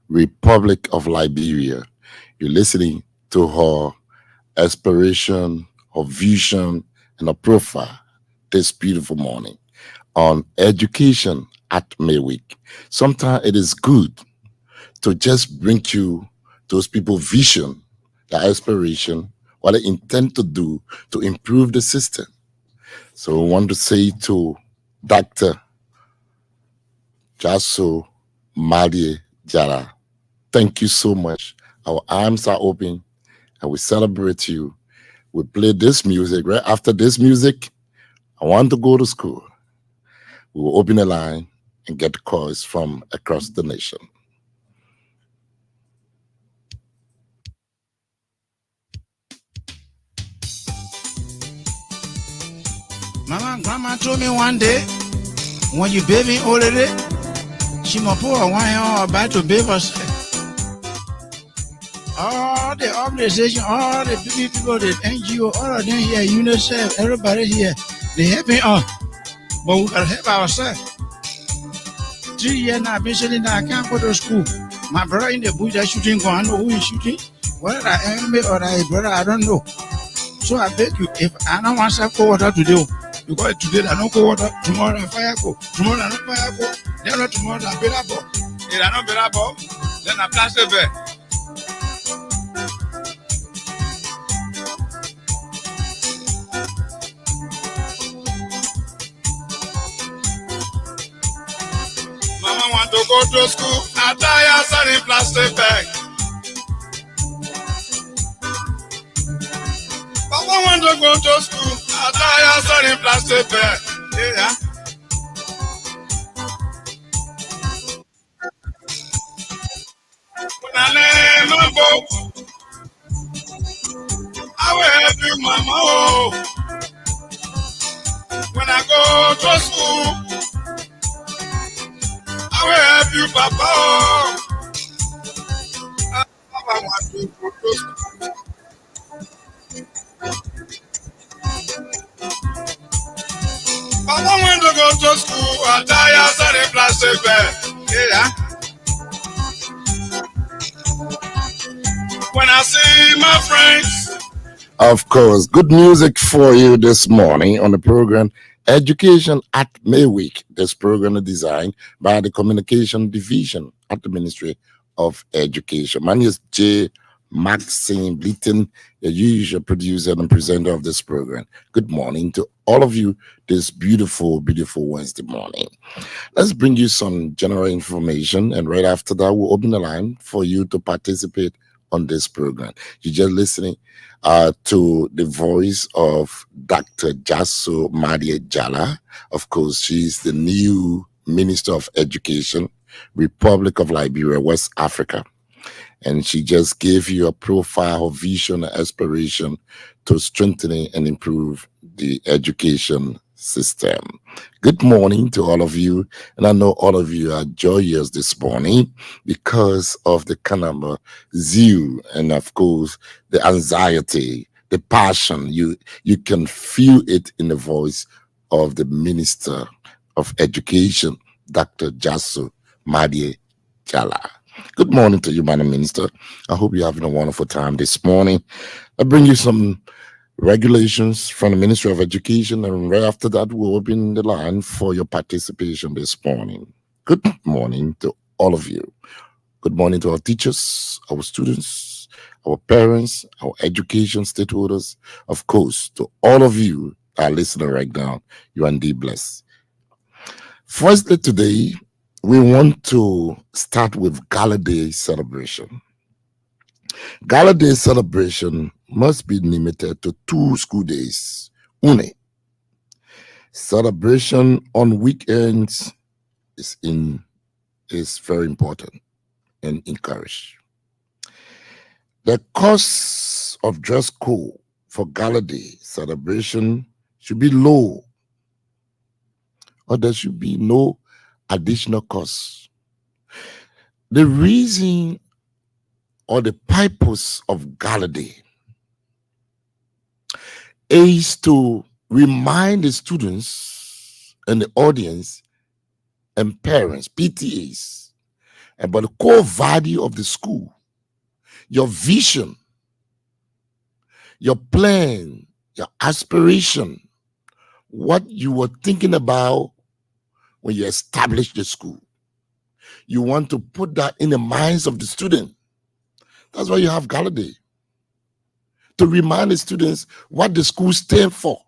Republic of Liberia. You're listening to her aspiration, her vision, and her profile this beautiful morning on education at Midweek. Sometimes it is good to just bring you those people vision, their aspiration, what they intend to do to improve the system. So I want to say to Dr. Jaso Madie Jara, thank you so much. Our arms are open and we celebrate you. We play this music. Right after this music, I want to go to school. We will open a line and get calls from across the nation. Mama and grandma told me one day, when you baby already, she must pour a wine or buy to baby us. All the organization, all the people, the NGO, all of them here, UNICEF, everybody here, they helping us. But we gotta help ourselves. 3 years now, I've been sitting there, I can't go to school. My brother in the bush, they're shooting, go, I know who is shooting. Whether I enemy or I brother, I don't know. So I beg you, if I don't want to go water today, because today I don't go water, tomorrow I fire go, tomorrow I don't fire go, then not tomorrow I better ball. If I don't better ball, then I blast the bed. Mama want to go to school, I tie her in plastic bag. Papa want to go to school, I tie her in plastic bag. Yeah. When I lay my boat, I will help you, mama. Oh. When I go to school, I will help you, papa. Oh. Papa want to go to school. Papa want to go to school, I tie her in plastic bag. Yeah. When I see my friends. Of course, good music for you this morning on the program Education at Midweek. This program is designed by the Communication Division at the Ministry of Education. My name is J. Maxine Bleaton, the usual producer and presenter of this program. Good morning to all of you this beautiful, beautiful Wednesday morning. Let's bring you some general information, and right after that, we'll open the line for you to participate on this program. You're just listening to the voice of Dr. Jaso Madie Jala. Of course, she's the new Minister of Education, Republic of Liberia, West Africa. And she just gave you a profile, vision, and aspiration to strengthening and improve the education system. Good morning to all of you. And I know all of you are joyous this morning because of the kind of zeal and, of course, the anxiety, the passion. You can feel it in the voice of the Minister of Education, Dr. Jaso Madie Jala. Good morning to you, Madam Minister. I hope you're having a wonderful time this morning. I bring you some regulations from the Ministry of Education, and right after that, we'll open the line for your participation this morning. Good morning to all of you. Good morning to our teachers, our students, our parents, our education stakeholders, of course, to all of you that are listening right now. You are indeed blessed. Firstly, today, we want to start with Gala Day celebration. Gala Day celebration must be limited to 2 school days. Une. Celebration on weekends is very important and encouraged. The cost of dress code for Gala Day celebration should be low, or there should be no additional costs. The reason or the purpose of Gala Day is to remind the students and the audience and parents, PTAs, but the core value of the school, your vision, your plan, your aspiration, what you were thinking about when you established the school. You want to put that in the minds of the student. That's why you have Gala Day, to remind the students what the school stands for,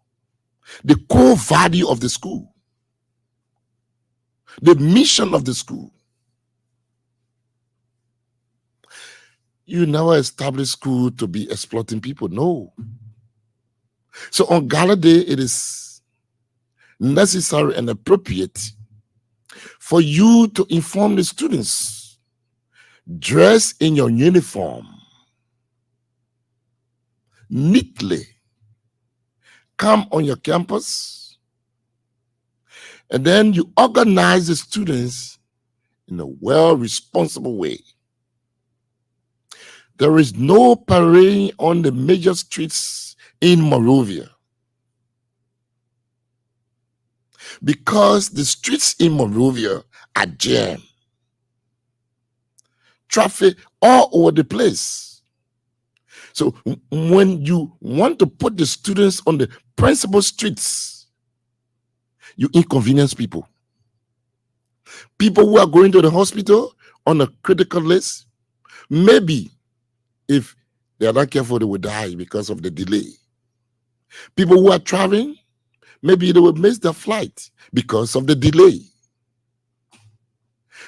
the core value of the school, the mission of the school. You never establish school to be exploiting people. No. So on Gala Day, it is necessary and appropriate for you to inform the students. Dress in your uniform neatly. Come on your campus. And then you organize the students in a well-responsible way. There is no parade on the major streets in Monrovia, because the streets in Monrovia are jammed. Traffic all over the place. So when you want to put the students on the principal streets, you inconvenience people. People who are going to the hospital on a critical list, maybe if they are not careful, they will die because of the delay. People who are traveling, maybe they will miss their flight because of the delay.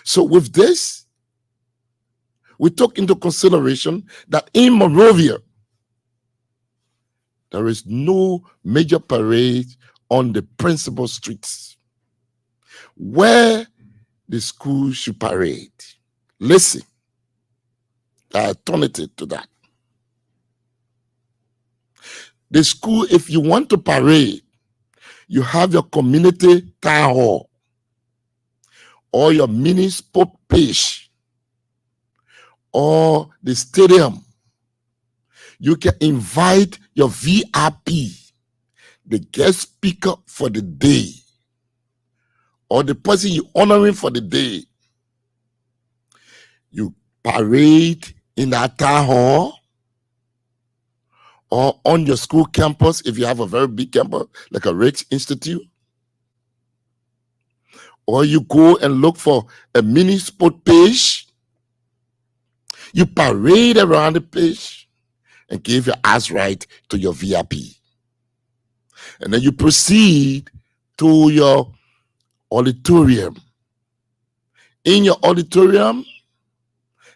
So with this, we took into consideration that in Monrovia, there is no major parade on the principal streets where the school should parade. Listen, the alternative to that. The school, if you want to parade, you have your community town hall or your mini sport page or the stadium. You can invite your VIP, the guest speaker for the day, or the person you honoring for the day. You parade in that town hall or on your school campus if you have a very big campus like a Rich Institute. Or you go and look for a mini sport page. You parade around the page and give your ass right to your VIP. And then you proceed to your auditorium. In your auditorium,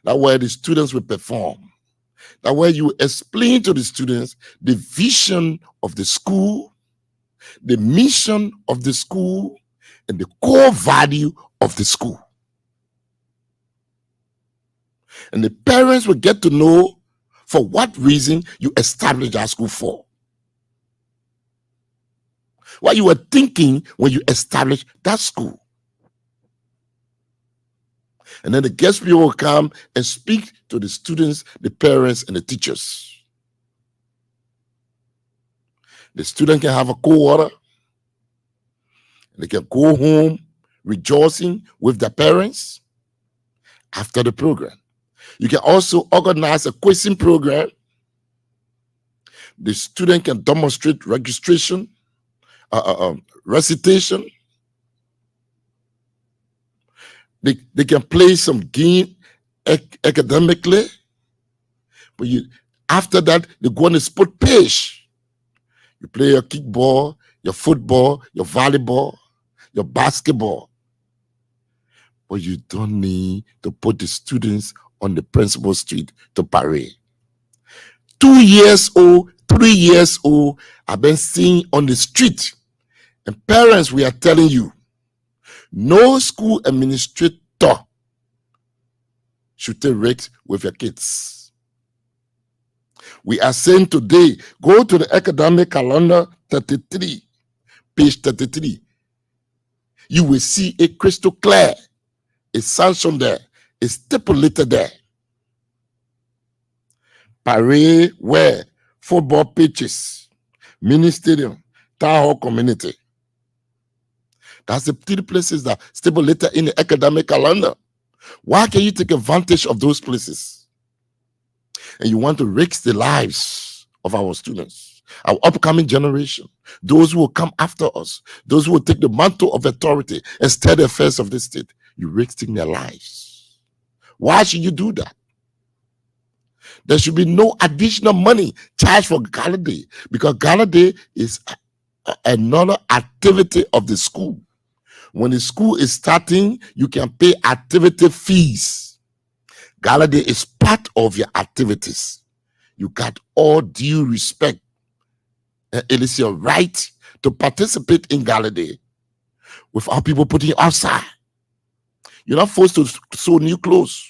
that's where the students will perform. That's where you explain to the students the vision of the school, the mission of the school, and the core value of the school. And the parents will get to know for what reason you established that school for. What you were thinking when you established that school. And then the guest speaker will come and speak to the students, the parents, and the teachers. The student can have a cold water. They can go home rejoicing with their parents after the program. You can also organize a quizzing program. The student can demonstrate registration, recitation. They can play some game academically. But after that, they go on the sport page. You play your kickball, your football, your volleyball, your basketball. But you don't need to put the students on the principal street to parade. 2 years old, 3 years old, I've been seeing on the street. And parents, we are telling you, no school administrator should take risks with your kids. We are saying today, go to the academic calendar 33, page 33. You will see a crystal clear, a sanction there, a stipulated there. Parade where football pitches, mini stadium, town hall community. That's the 3 places that stipulated in the academic calendar. Why can you take advantage of those places? And you want to risk the lives of our students, our upcoming generation, those who will come after us, those who will take the mantle of authority and steer the affairs of the state. You're risking their lives. Why should you do that? There should be no additional money charged for Gala Day, because Gala Day is another activity of the school. When the school is starting, you can pay activity fees. Gala Day is part of your activities. You got all due respect. It is your right to participate in Gala Day without people putting you outside. You're not forced to sew new clothes.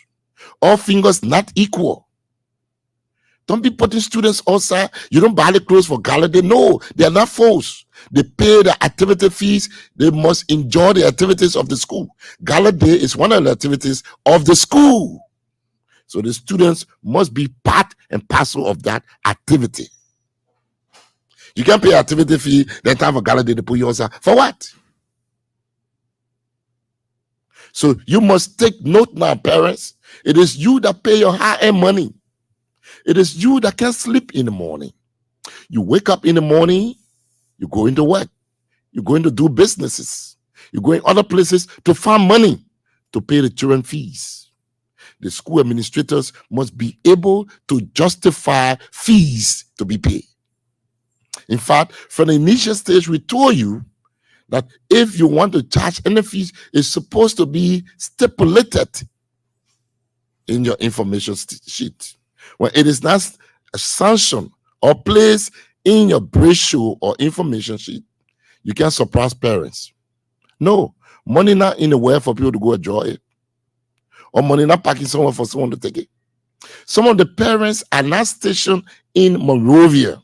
All fingers not equal. Don't be putting students outside. You don't buy the clothes for Gala Day. No, they are not forced. They pay the activity fees. They must enjoy the activities of the school. Gala Day is one of the activities of the school. So the students must be part and parcel of that activity. You can't pay activity fee, then time for Gala Day to put you outside. For what? So you must take note now, parents. It is you that pay your high-end money. It is you that can sleep in the morning. You wake up in the morning, you go into work. You're going to do businesses. You're going other places to find money to pay the children fees. The school administrators must be able to justify fees to be paid. In fact, from the initial stage, we told you that if you want to charge any fees, it's supposed to be stipulated in your information sheet. When it is not sanctioned or placed in your brochure or information sheet, you can't surprise parents. No, money not in the way for people to go enjoy it, or money not packing somewhere for someone to take it. Some of the parents are not stationed in Monrovia.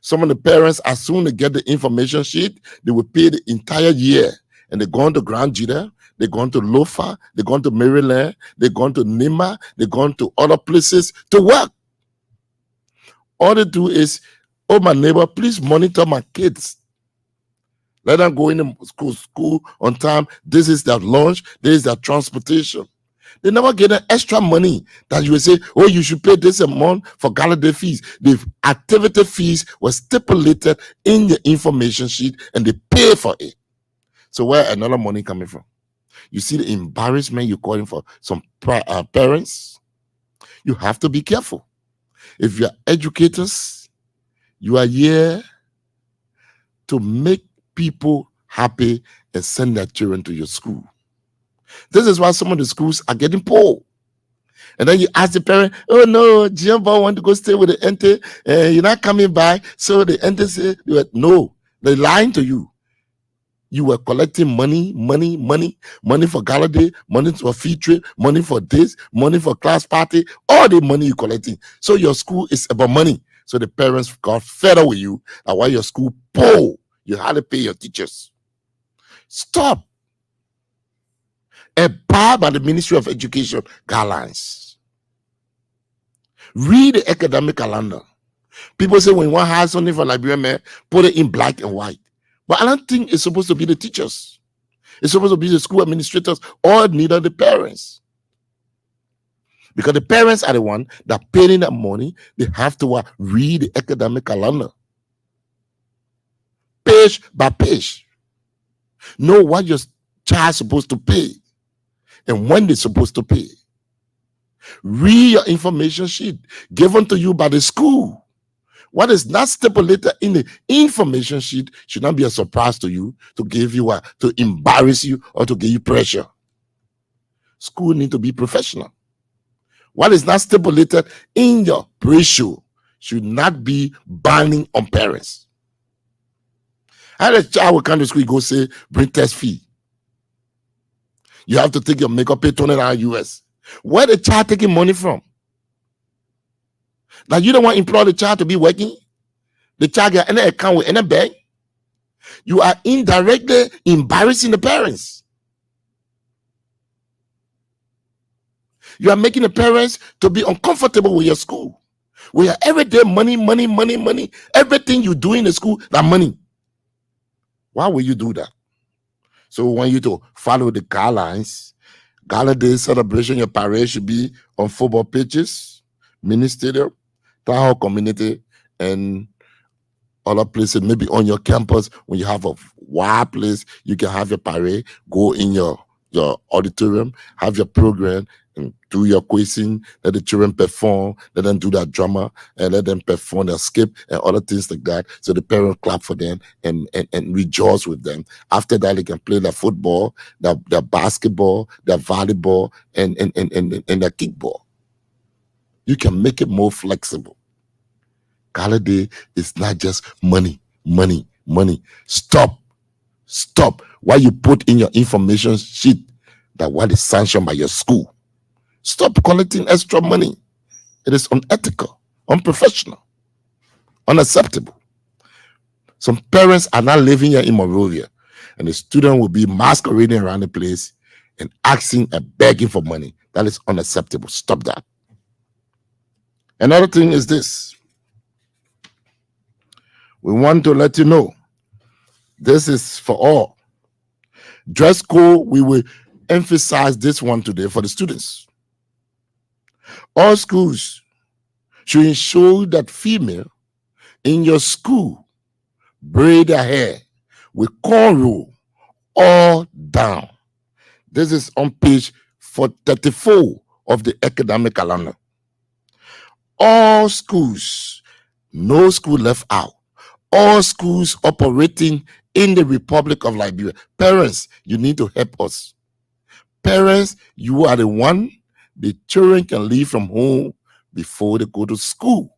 Some of the parents, as soon as they get the information sheet, they will pay the entire year, and they're going to Grand Judah, they're going to Lofa, they're going to Maryland, they're going to Nima, they're going to other places to work. All they do is, oh, my neighbor, please monitor my kids. Let them go in the school on time. This is their lunch. This is their transportation. They never get an extra money that you will say, oh, you should pay this amount for Gala Day fees. The activity fees were stipulated in the information sheet, and they pay for it. So where another money coming from? You see the embarrassment you're calling for some parents? You have to be careful. If you're educators, you are here to make people happy and send their children to your school. This is why some of the schools are getting poor. And then you ask the parent, oh no, Jimbo want to go stay with the auntie, and you're not coming by. So the auntie say, no, they're lying to you. You were collecting money for Gala Day, money for field trip, money for this, money for class party, all the money you're collecting. So your school is about money. So the parents got fed up with you, and while your school poor, you hardly pay your teachers. Stop. Abide by the Ministry of Education guidelines. Read the academic calendar. People say when you want to hire something for Liberian man, put it in black and white. But I don't think it's supposed to be the teachers. It's supposed to be the school administrators or neither the parents. Because the parents are the one that paying that money. They have to read the academic calendar. Page by page. Know what your child is supposed to pay and when they're supposed to pay. Read your information sheet given to you by the school. What is not stipulated in the information sheet should not be a surprise to you, to give you to embarrass you or to give you pressure. School need to be professional. What is not stipulated in your brochure should not be binding on parents. I had a child will come to school, go say, bring test fee. You have to take your makeup, pay $20 US. Where the child taking money from? Now you don't want to employ the child to be working. The child get any account with any bank. You are indirectly embarrassing the parents. You are making the parents to be uncomfortable with your school. We are everyday money. Everything you do in the school, that money. Why will you do that? So we want you to follow the guidelines Gala Day celebration, your parade should be on football pitches, mini stadium, town hall community, and other places, maybe on your campus. When you have a wild place, you can have your parade, go in your auditorium, have your program, and do your quizzing, let the children perform, let them do their drama, and let them perform their skip and other things like that. So the parents clap for them and rejoice with them. After that, they can play their football, their basketball, their volleyball, and their kickball. You can make it more flexible. Gala Day is not just money. Stop. Why you put in your information sheet that what is sanctioned by your school. Stop collecting extra money. It is unethical, unprofessional, unacceptable. Some parents are not living here in Monrovia, and the student will be masquerading around the place and asking and begging for money. That is unacceptable. Stop that. Another thing is this. We want to let you know, this is for all. Dress code, we will emphasize this one today for the students. All schools should ensure that female in your school braid their hair with cornrow all down. This is on page 34 of the academic calendar. All schools, no school left out. All schools operating in the Republic of Liberia. Parents, you need to help us. Parents, you are the one the children can leave from home before they go to school.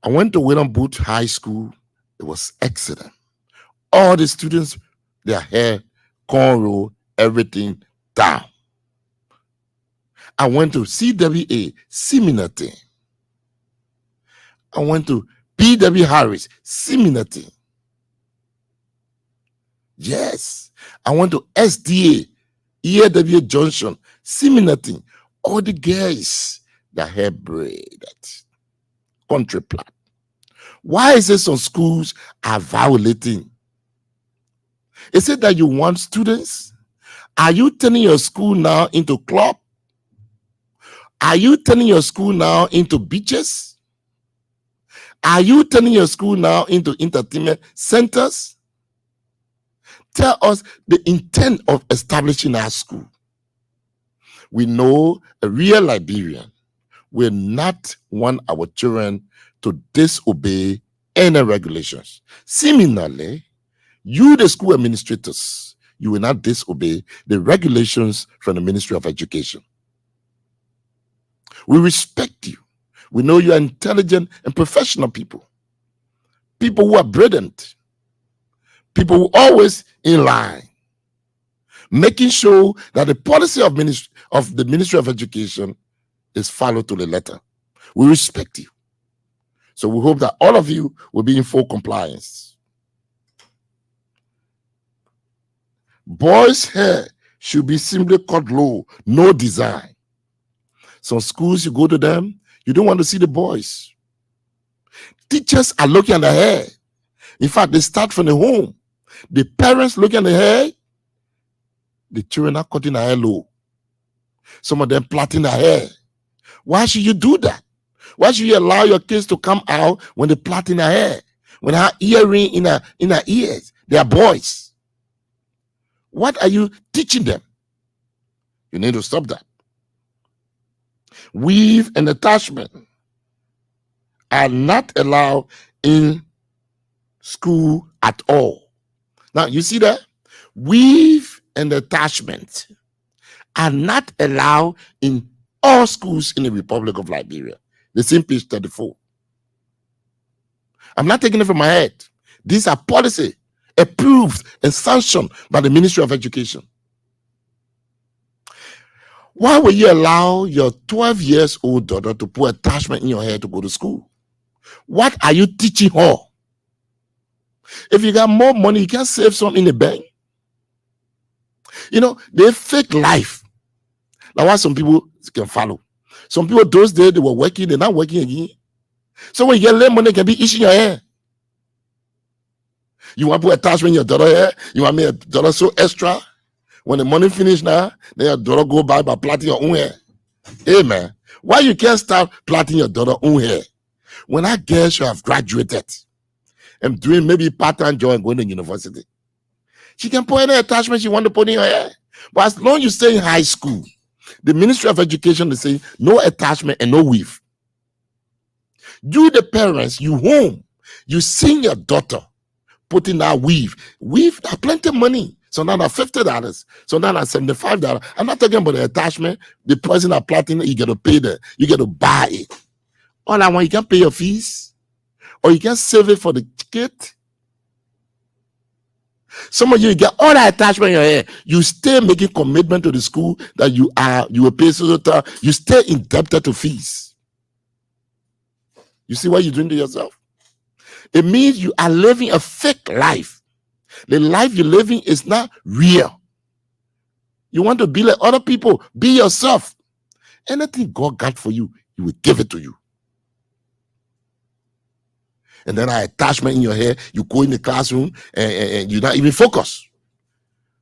I went to William Booth High School. It was excellent. All the students, their hair, cornrow, everything down. I went to CWA, similar thing. I went to P.W. Harris, similar thing. Yes. I went to SDA, EAW Junction, similar thing. All the girls, their hair braided, country plat. Why is it some schools are violating? Is it that you want students? Are you turning your school now into club? Are you turning your school now into beaches? Are you turning your school now into entertainment centers? Tell us the intent of establishing our school. We know a real Liberian will not want our children to disobey any regulations. Similarly, you, the school administrators, you will not disobey the regulations from the Ministry of Education. We respect you. We know you are intelligent and professional people. People who are brilliant. People who are always in line. Making sure that the policy of the Ministry of Education is followed to the letter. We respect you. So we hope that all of you will be in full compliance. Boys' hair should be simply cut low, no design. Some schools, you go to them, you don't want to see the boys. Teachers are looking at the hair. In fact, they start from the home. The parents looking at the hair. The children are cutting their hair low. Some of them plaiting their hair. Why should you do that? Why should you allow your kids to come out when they're plaiting their hair? When they have earring in their ears? They are boys. What are you teaching them? You need to stop that. Weave and attachment are not allowed in school at all. Now, you see that? Weave and attachment are not allowed in all schools in the Republic of Liberia. The same page 34. I'm not taking it from my head. These are policy approved and sanctioned by the Ministry of Education. Why will you allow your 12 years old daughter to put attachment in your hair to go to school? What are you teaching her? If you got more money, you can save some in the bank. You know, they fake life. Now, why some people can follow. Some people, those days, they were working, they're not working again. So when you get less money, they can be itching your hair. You want to put attachment in your daughter's hair? You want me a daughter so extra? When the money finish now, then your daughter go by plaiting your own hair. Hey man, why you can't start plaiting your daughter's own hair? When that girl should have graduated and doing maybe part-time job and going to university, she can put any attachment she want to put in her hair. But as long as you stay in high school, the Ministry of Education is saying no attachment and no weave. You, the parents, you home, you see your daughter putting that weave. Weave, that plenty of money. So now that's $50. So now that's $75. I'm not talking about the attachment. The person that plaiting it, you get to pay you get to buy it. All I want, you can pay your fees, or you can save it for the kid. Some of you get all that attachment in your hair. You stay making commitment to the school that you will pay so you stay indebted to fees. You see what you're doing to yourself? It means you are living a fake life. The life you're living is not real. You want to be like other people, be yourself. Anything God got for you, He will give it to you. And then an attachment in your hair, you go in the classroom and you're not even focused.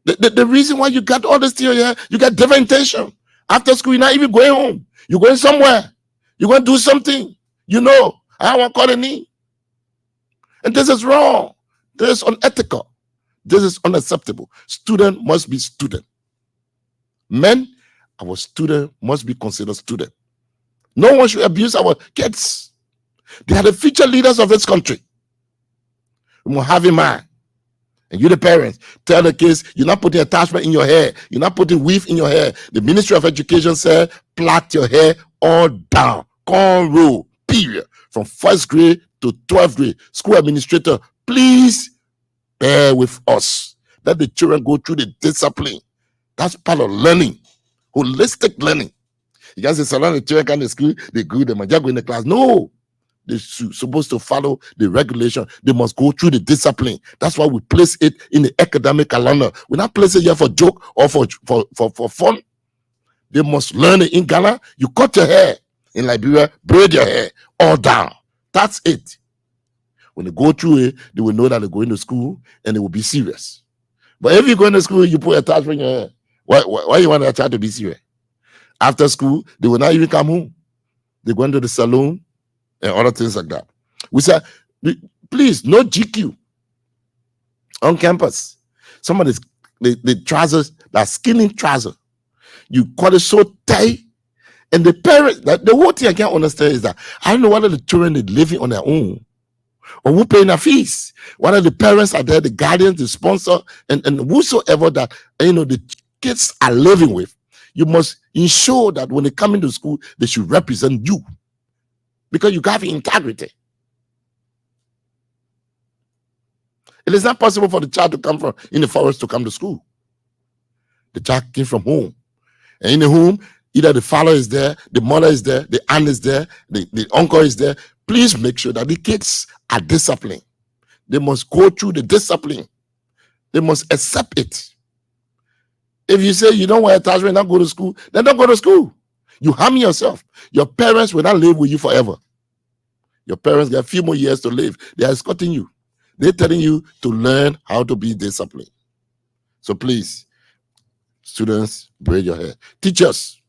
The reason why you got all this thing in your hair, you got different intention. After school, you're not even going home. You're going somewhere. You're going to do something. You know, I want to call a knee. And this is wrong. This is unethical. This is unacceptable. Student must be student. Men, our student must be considered student. No one should abuse our kids. They are the future leaders of this country. We must have in mind. And you, the parents, tell the kids, you're not putting attachment in your hair. You're not putting weave in your hair. The Ministry of Education said, plait your hair all down. Cornrow, period. From 1st grade to 12th grade. School administrator, please bear with us. Let the children go through the discipline. That's part of learning. Holistic learning. You guys say, so long the children come to school, they go, they might just go in the class. No. They're supposed to follow the regulation. They must go through the discipline. That's why we place it in the academic calendar. We not place it here for joke or for fun. They must learn it. In Ghana, you cut your hair. In Liberia, braid your hair all down. That's it. When they go through it, they will know that they're going to school and they will be serious. But if you go into school, you put attachment in your hair. Why you want a child to be serious? After school, they will not even come home. They go into the salon and other things like that. We said, please, no GQ on campus. Some of the trousers, that skinny trouser, you cut it so tight, and the parents, the whole thing I can't understand is that I don't know whether the children are living on their own or who paying their fees. Whether the parents are there, the guardians, the sponsor, and whosoever that the kids are living with. You must ensure that when they come into school, they should represent you. Because you have integrity. It is not possible for the child to come from in the forest to come to school. The child came from home. And in the home, either the father is there, the mother is there, the aunt is there, the uncle is there. Please make sure that the kids are disciplined. They must go through the discipline. They must accept it. If you say you don't want attachment, not go to school, then don't go to school. You harm yourself. Your parents will not live with you forever. Your parents got a few more years to live. They are escorting you. They're telling you to learn how to be disciplined. So please, students, braid your hair. Teachers,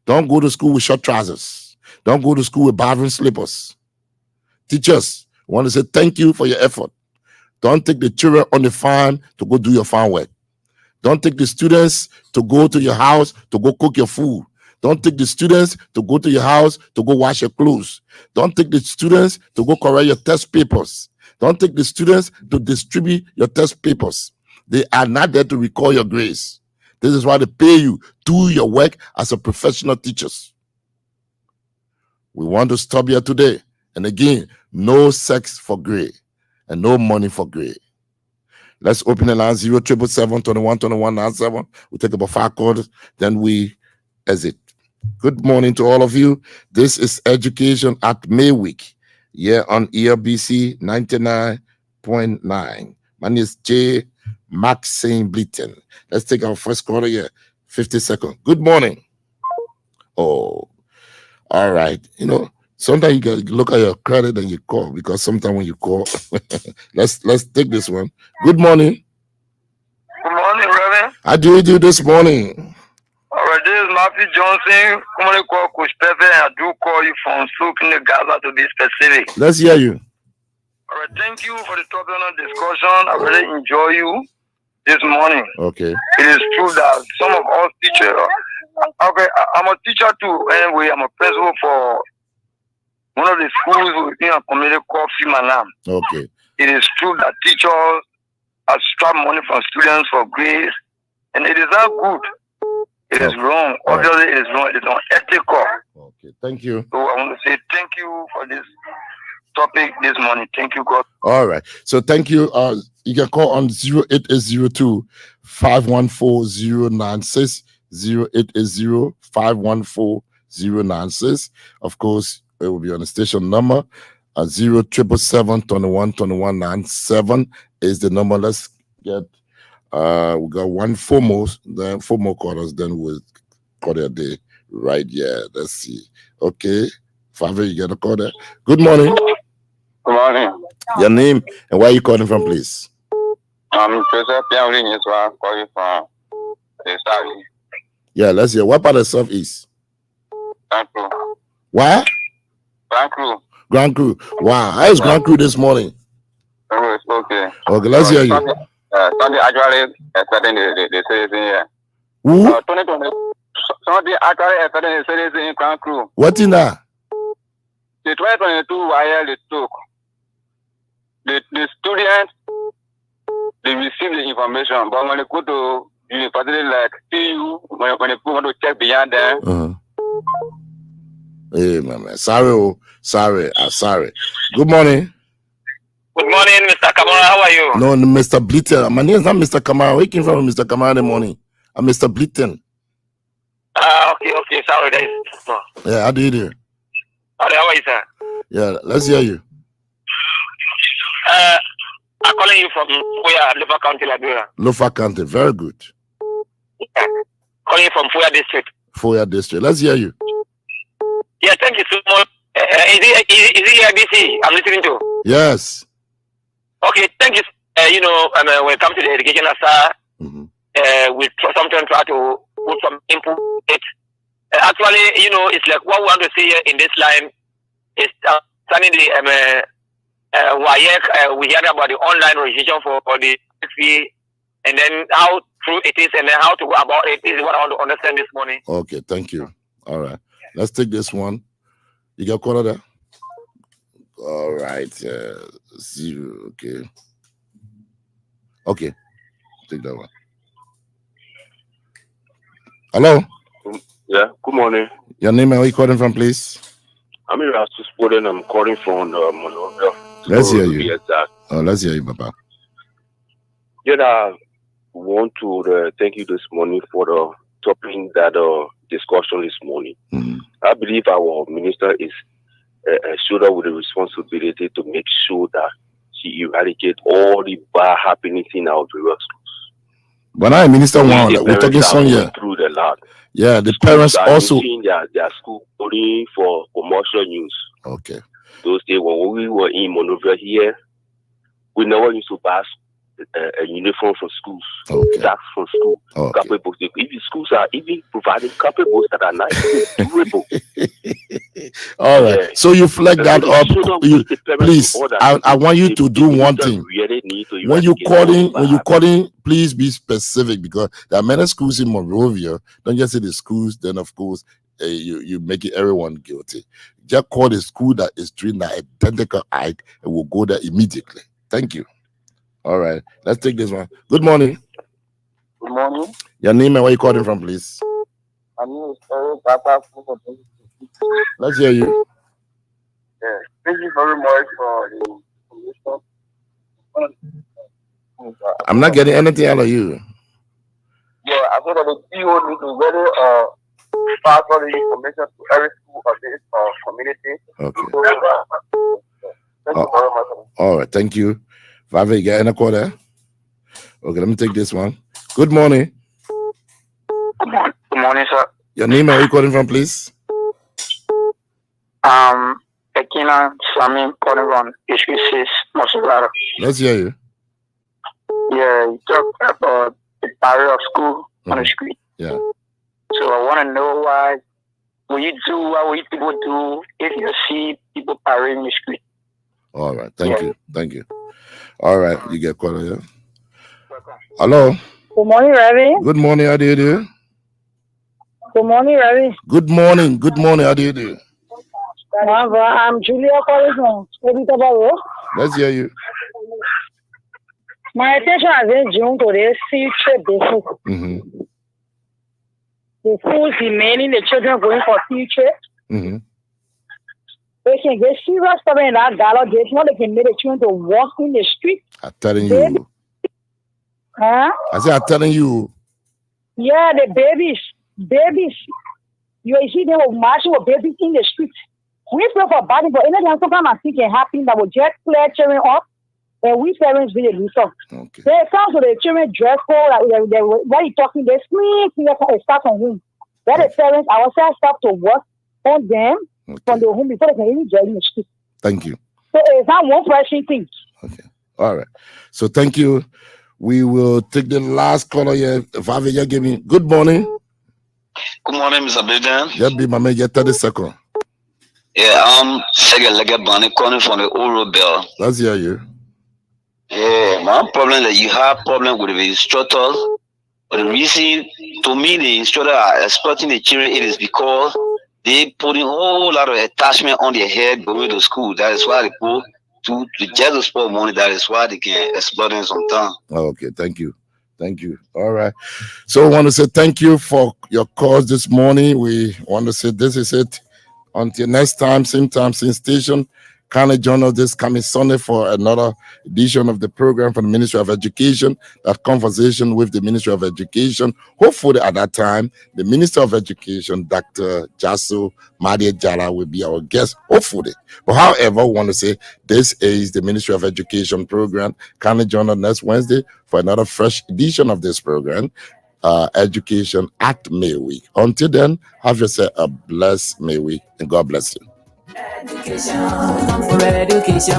don't go to school with short trousers. Don't go to school with bathroom slippers. Teachers, I want to say thank you for your effort. Don't take the children on the farm to go do your farm work. Don't take the students to go to your house to go cook your food. Don't take the students to go to your house to go wash your clothes. Don't take the students to go correct your test papers. Don't take the students to distribute your test papers. They are not there to record your grades. This is why they pay you. Do your work as a professional teachers. We want to stop here today. And again, no sex for grade and no money for grade. Let's open the line 0777 21 21 97. We'll take about 5 calls, then we exit. Good morning to all of you. This is Education at Midweek, here on ELBC 99.9. My name is J. Maxine Bleaton. Let's take our first caller here. 50 seconds. Good morning. Oh, all right. Sometimes you gotta look at your credit and you call, because sometimes when you call, let's take this one. Good morning. Good morning, Reverend. How do you do this morning? All right, this is Matthew Johnson. Commonly called Coach Pepe, and I do call you from Soaking the Gaza to be specific. Let's hear you. All right, thank you for the topic of discussion. I really enjoy you this morning. Okay. It is true that some of us teachers, I'm a teacher too. Anyway, I'm a principal for one of the schools within a community called Fimanam. Okay. It is true that teachers extract money from students for grades, and it is not good. It is wrong. Obviously, it is wrong. It is unethical. Okay. Thank you. So I want to say thank you for this topic this morning. Thank you, God. All right. So thank you. You can call on 0802 514 096 0880 514 096. Of course, it will be on the station number. 0777 21 21 97 is the number. Let's get we got four more callers, then we'll call it a day. Right, yeah. Let's see. Okay. Father, you get a call there. Good morning. Good morning. Your name and where are you calling from, please? I'm Joseph Pianwin, so I'm calling from the South. Yeah, let's hear. What part of the Southeast? Grand Crew. Where? Grand Crew. Grand Crew. Wow. How is Grand Crew this morning? Oh, it's okay. Okay, let's hear you. Sunday actually expecting the series in here. Who? 2020. Sunday actually expecting the series in Grand Crew. What in that? The 2022 wire they took. The students they receive the information, but when they go to university like TU, when they want to check beyond them. Hey, man. Sorry. I'm sorry. Good morning. Good morning, Mr. Kamara. How are you? No, Mr. Blitten. My name is not Mr. Kamara. Where came from, Mr. Kamara in the morning? I'm Mr. Blitten. Okay. Sorry, that is. Yeah, how do you do? How are you, sir? Yeah, let's hear you. I'm calling you from Fuya, Lofa County, Liberia. Lofa County, very good. Yeah. Calling you from Fuya District. Fuya District. Let's hear you. Yeah, thank you so much. Is it ABC I'm listening to? Yes. Okay, thank you. When it comes to the educational side, we sometimes try to put some input. Actually, it's like what we want to see here in this line is standing the WAEC. We heard about the online registration for the fee, and then how true it is, and then how to go about it is what I want to understand this morning. Okay, thank you. All right, let's take this one. You got quarter there? All right, 0. Okay, take that one. Hello. Yeah, good morning. Your name and where you calling from, please? I'm Erastus Spoden. I'm calling from Monrovia. Let's hear you. Let's hear you, Papa. Yeah, I want to thank you this morning for the topic that discussion this morning. I believe our minister is shoulder with the responsibility to make sure that she eradicates all the bad happenings in our various schools. When I minister one, we're talking Sonia. Through the lot. Yeah, the parents also their school only for commercial use. Okay. Those days when we were in Monrovia here, we never used to buy a uniform from schools, socks from school, copy books. Even schools are even providing copy books that are nice, durable. All right. Yeah. So you flag that up. Please, I want you to do one thing. When you calling, please be specific, because there are many schools in Monrovia. Don't just say the schools. Then of course you make it everyone guilty. Just call the school that is doing the identical act, and we'll go there immediately. Thank you. All right, let's take this one. Good morning. Good morning. Your name and where you calling from, please? My name is Eric Papa. Let's hear you. Yeah, thank you very much for the information. I'm not getting anything out of you. Yeah, I think that the CEO needs to really pass all the information to every school of this community. Okay. Thank you very much. All right, thank you. Vave, you got any call there? Okay, let me take this one. Good morning. Good morning, sir. Your name and where you calling from, please? Ekina Sami calling from HQ6 Mosogaro. Let's hear you. Yeah, you talked about the barrier of school on the street. Yeah. So I want to know what will you people do if you see people parading the street? All right. Thank you. All right. You get caller here. Hello. Good morning, Ravi. Good morning. How do you do? Good morning, Ravi. Good morning. How do you do? I'm Julia calling from Obitabaro. Let's hear you. My attention has been drawn to this field trip before. The schools demanding the children going for field trips. They can get serious problem in that dialogue. They know they can make the children to walk in the street. I'm telling you. Huh? I said, I'm telling you. Yeah, the babies. You see them marching with babies in the street. We pray for body, but anything sometimes I think can happen that will just clear children up. And we parents really do so. Okay. They come to the children dress code, like they what you talking, they scream, they start from home. Let the parents ourselves start to work on them from the home before they can even join the street. Thank you. So it's not one person thing. Okay. All right. So thank you. We will take the last caller here. Vavi, you give me good morning. Good morning, Mr. President. Yeah, be my man, you 30 seconds. Yeah, I'm Segelega Bani calling from the Old Road Bell. Let's hear you. Yeah, my problem that you have problem with the instructors. But the reason, to me, the instructors are exploiting the children, it is because they putting a whole lot of attachment on their head going to school. That is why they put to just to spend money. That is why they can exploit them sometimes. Okay, thank you. All right. So I want to say thank you for your calls this morning. We want to say this is it. Until next time, same station. Kindly join us this coming Sunday for another edition of the program from the Ministry of Education. That conversation with the Ministry of Education. Hopefully at that time, the Minister of Education, Dr. Jasu Madia Jala, will be our guest. Hopefully. But however, we want to say this is the Ministry of Education program. Kindly join us next Wednesday for another fresh edition of this program. Education at Midweek. Until then, have yourself a blessed Midweek and God bless you. Education for education.